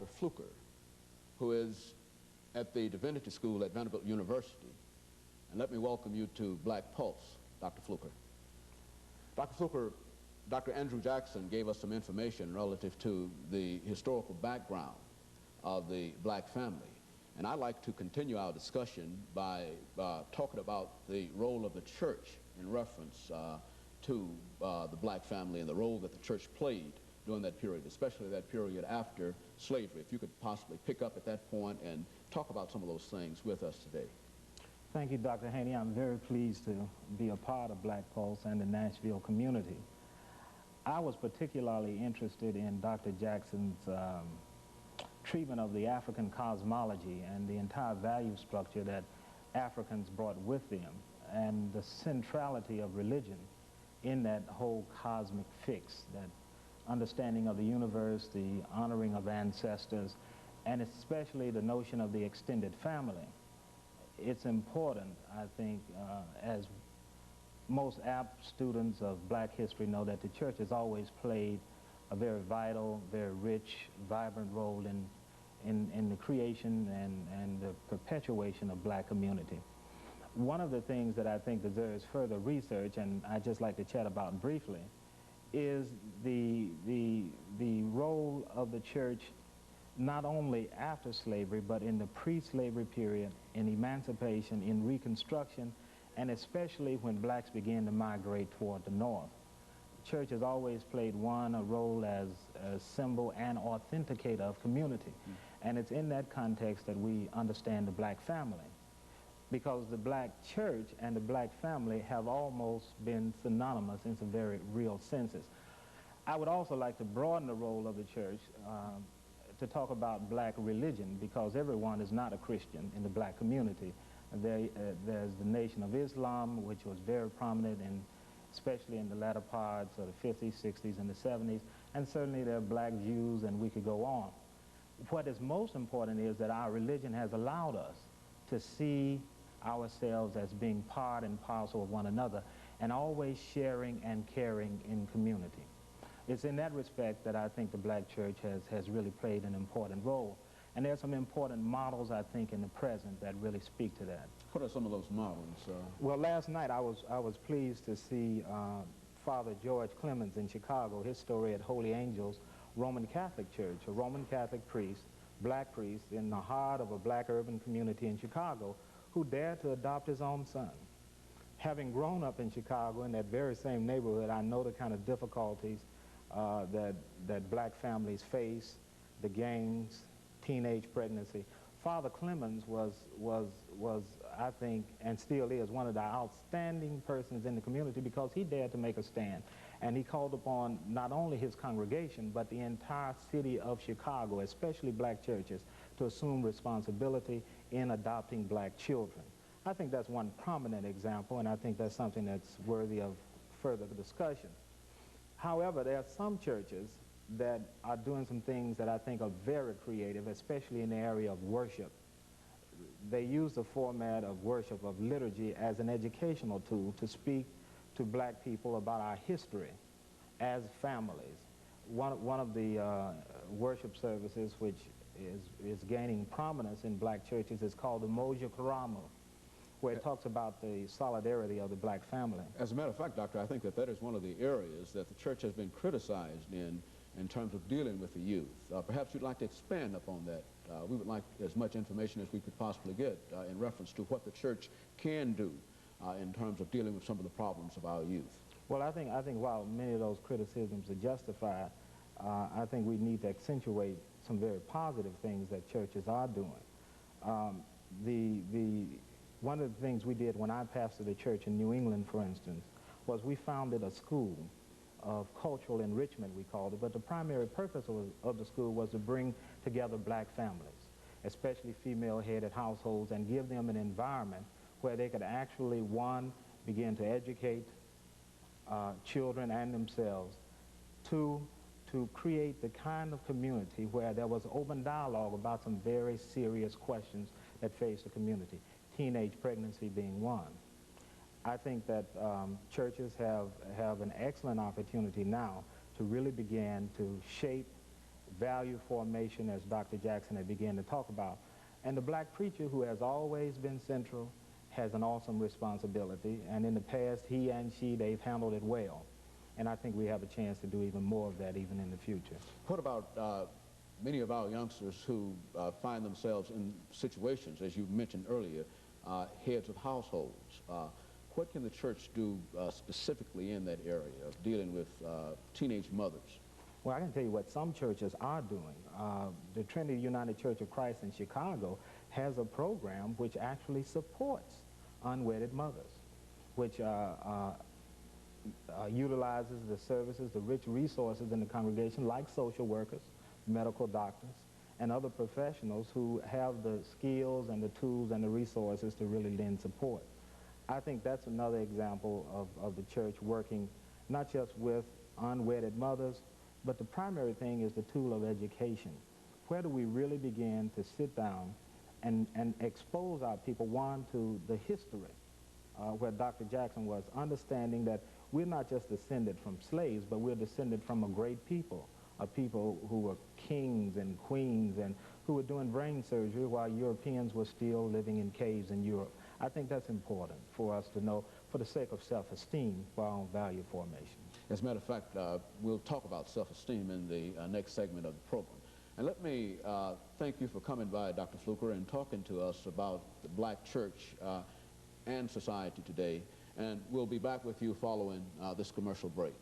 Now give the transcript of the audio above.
WFluker, who is at the Divinity School at Vanderbilt University. And let me welcome you to Black Pulse, Dr. Fluker. Dr. Fluker, Dr. Andrew Jackson gave us some information relative to the historical background of the black family. And I'd like to continue our discussion by talking about the role of the church in reference to the black family and the role that the church played during that period, especially that period after slavery. If you could possibly pick up at that point and talk about some of those things with us today. Thank you, Dr. Haney. I'm very pleased to be a part of Black Pulse and the Nashville community. I was particularly interested in Dr. Jackson's treatment of the African cosmology and the entire value structure that Africans brought with them, and the centrality of religion in that whole cosmic fix, that understanding of the universe, the honoring of ancestors, and especially the notion of the extended family. It's important, I think, as most apt students of black history know, that the church has always played a very vital, very rich, vibrant role in the creation and the perpetuation of black community. One of the things that I think deserves further research, and I'd just like to chat about briefly, is the role of the church not only after slavery, but in the pre-slavery period, in emancipation, in Reconstruction, and especially when blacks began to migrate toward the north. The church has always played a role as a symbol and authenticator of community. And it's in that context that we understand the black family, because the black church and the black family have almost been synonymous in some very real senses. I would also like to broaden the role of the church to talk about black religion, because everyone is not a Christian in the black community. There's the Nation of Islam, which was very prominent, especially in the latter parts of the 50s, 60s, and the 70s, and certainly there are black Jews, and we could go on. What is most important is that our religion has allowed us to see ourselves as being part and parcel of one another, and always sharing and caring in community. It's in that respect that I think the black church has really played an important role. And there are some important models, I think, in the present that really speak to that. What are some of those models? Well, last night I was pleased to see Father George Clemens in Chicago, his story at Holy Angels Roman Catholic Church, a Roman Catholic priest, black priest, in the heart of a black urban community in Chicago, who dared to adopt his own son. Having grown up in Chicago in that very same neighborhood, I know the kind of difficulties that black families face, the gangs, teenage pregnancy. Father Clemens was, I think, and still is, one of the outstanding persons in the community, because he dared to make a stand. And he called upon not only his congregation, but the entire city of Chicago, especially black churches, to assume responsibility in adopting black children. I think that's one prominent example, and I think that's something that's worthy of further discussion. However, there are some churches that are doing some things that I think are very creative, especially in the area of worship. They use the format of worship, of liturgy, as an educational tool to speak to black people about our history as families. One of the worship services which is gaining prominence in black churches is called the Moja Karamu, where it talks about the solidarity of the black family. As a matter of fact, Doctor, I think that is one of the areas that the church has been criticized in terms of dealing with the youth. Perhaps you'd like to expand upon that. We would like as much information as we could possibly get in reference to what the church can do in terms of dealing with some of the problems of our youth. Well, I think while many of those criticisms are justified, I think we need to accentuate some very positive things that churches are doing. One of the things we did when I pastored the church in New England, for instance, was we founded a school of cultural enrichment, we called it, but the primary purpose of the school was to bring together black families, especially female-headed households, and give them an environment where they could actually, one, begin to educate children and themselves, two, to create the kind of community where there was open dialogue about some very serious questions that face the community, teenage pregnancy being one. I think that churches have an excellent opportunity now to really begin to shape value formation, as Dr. Jackson had begun to talk about. And the black preacher, who has always been central, has an awesome responsibility, and in the past, he and she, they've handled it well. And I think we have a chance to do even more of that even in the future. What about many of our youngsters who find themselves in situations, as you mentioned earlier, heads of households? What can the church do specifically in that area of dealing with teenage mothers? Well, I can tell you what some churches are doing. The Trinity United Church of Christ in Chicago has a program which actually supports unwedded mothers, which utilizes the services, the rich resources in the congregation, like social workers, medical doctors, and other professionals who have the skills and the tools and the resources to really lend support. I think that's another example of the church working not just with unwedded mothers, but the primary thing is the tool of education. Where do we really begin to sit down and expose our people, one, to the history, where Dr. Jackson was, understanding that we're not just descended from slaves, but we're descended from a great people, a people who were kings and queens and who were doing brain surgery while Europeans were still living in caves in Europe. I think that's important for us to know for the sake of self-esteem for our own value formation. As a matter of fact, we'll talk about self-esteem in the next segment of the program. And let me thank you for coming by, Dr. Fluker, and talking to us about the black church and society today. And we'll be back with you following this commercial break.